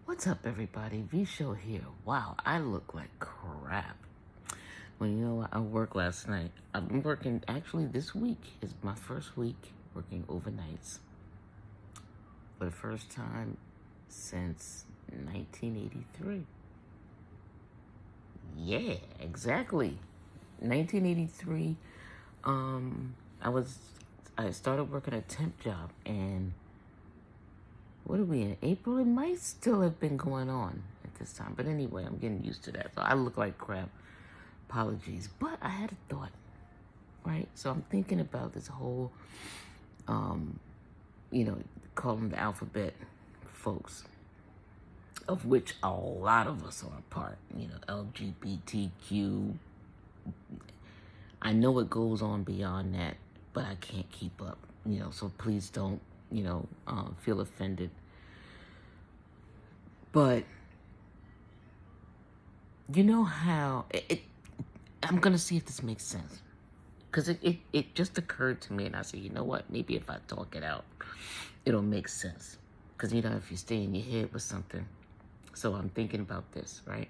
What's up, everybody? V Show here. Wow, I look like crap. Well, you know what? I worked last night. I've been working, actually, this week is my first week working overnights for the first time since 1983. Yeah, exactly. 1983. Um, I was, I started working a temp job, and what are we in April? It might still have been going on at this time. But anyway, I'm getting used to that. So I look like crap. Apologies. But I had a thought, right? So I'm thinking about this whole, um, call them the alphabet folks, of which a lot of us are a part. LGBTQ. I know it goes on beyond that, but I can't keep up. So please don't, feel offended. But you know how I'm gonna see if this makes sense, because it just occurred to me, and I said, you know what? Maybe if I talk it out, it'll make sense. Because if you stay in your head with something, so I'm thinking about this, right?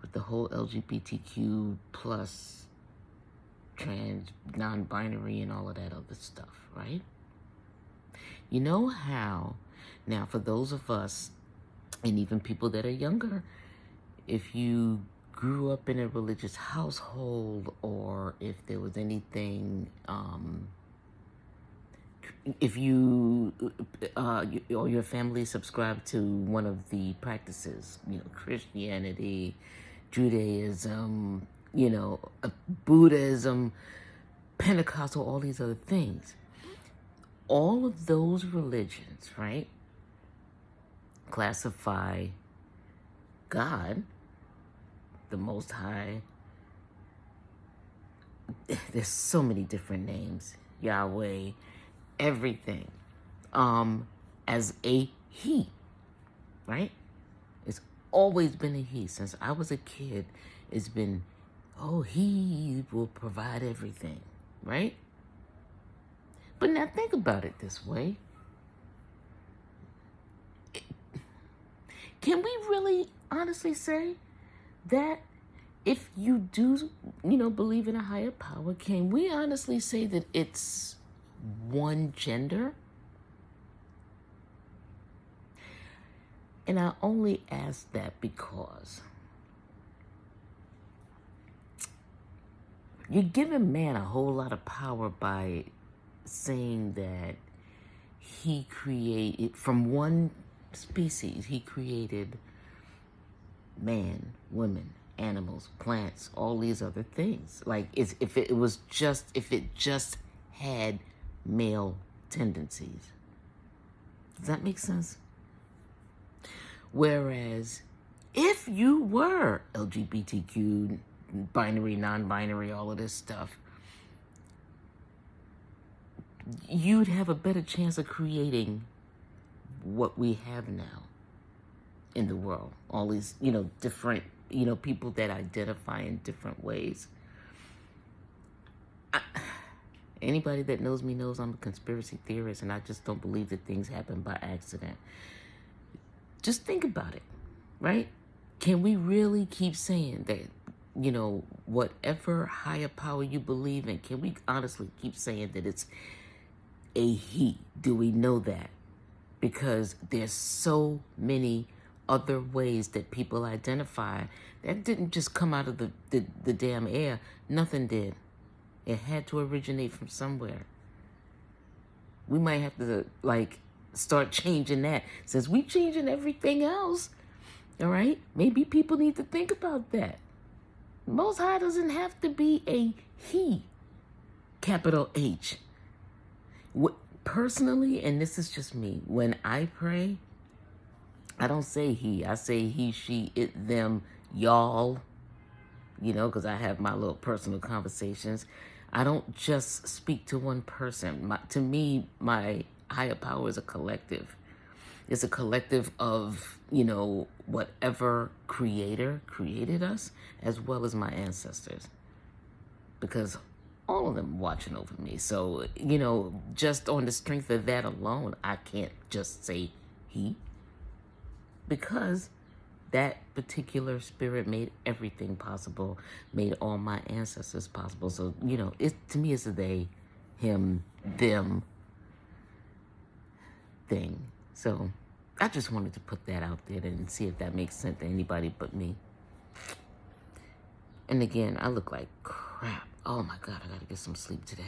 With the whole LGBTQ plus trans, non-binary, and all of that other stuff, right? You know how now, for those of us, and even people that are younger, if you grew up in a religious household, or if there was anything, if you or your family subscribed to one of the practices, Christianity, Judaism, Buddhism, Pentecostal, all these other things, all of those religions, right, classify God, the Most High. There's so many different names. Yahweh, everything, as a he, right? It's always been a he. Since I was a kid, it's been, oh, he will provide everything, right? But now think about it this way. Can we really honestly say that if you do, believe in a higher power, can we honestly say that it's one gender? And I only ask that because you're giving man a whole lot of power by saying that he created, from one species, he created man, women, animals, plants, all these other things. Like, if it just had male tendencies. Does that make sense? Whereas if you were LGBTQ, binary, non-binary, all of this stuff, you'd have a better chance of creating what we have now in the world. All these, different, people that identify in different ways. Anybody that knows me knows I'm a conspiracy theorist, and I just don't believe that things happen by accident. Just think about it, right? Can we really keep saying that, whatever higher power you believe in, can we honestly keep saying that it's a he? Do we know that? Because there's so many other ways that people identify. That didn't just come out of the damn air. Nothing did. It had to originate from somewhere. We might have to, start changing that. Since we changing everything else, all right? Maybe people need to think about that. Most High doesn't have to be a he, capital H. Personally, and this is just me, when I pray, I don't say he. I say he, she, it, them, y'all, because I have my little personal conversations. I don't just speak to one person. To me, my higher power is a collective. It's a collective of, whatever creator created us, as well as my ancestors. Because all of them watching over me. So, just on the strength of that alone, I can't just say he. because that particular spirit made everything possible, made all my ancestors possible. So, you know, to me, it's a they, him, them thing. So I just wanted to put that out there and see if that makes sense to anybody but me. And again, I look like crap. Oh my God, I gotta get some sleep today.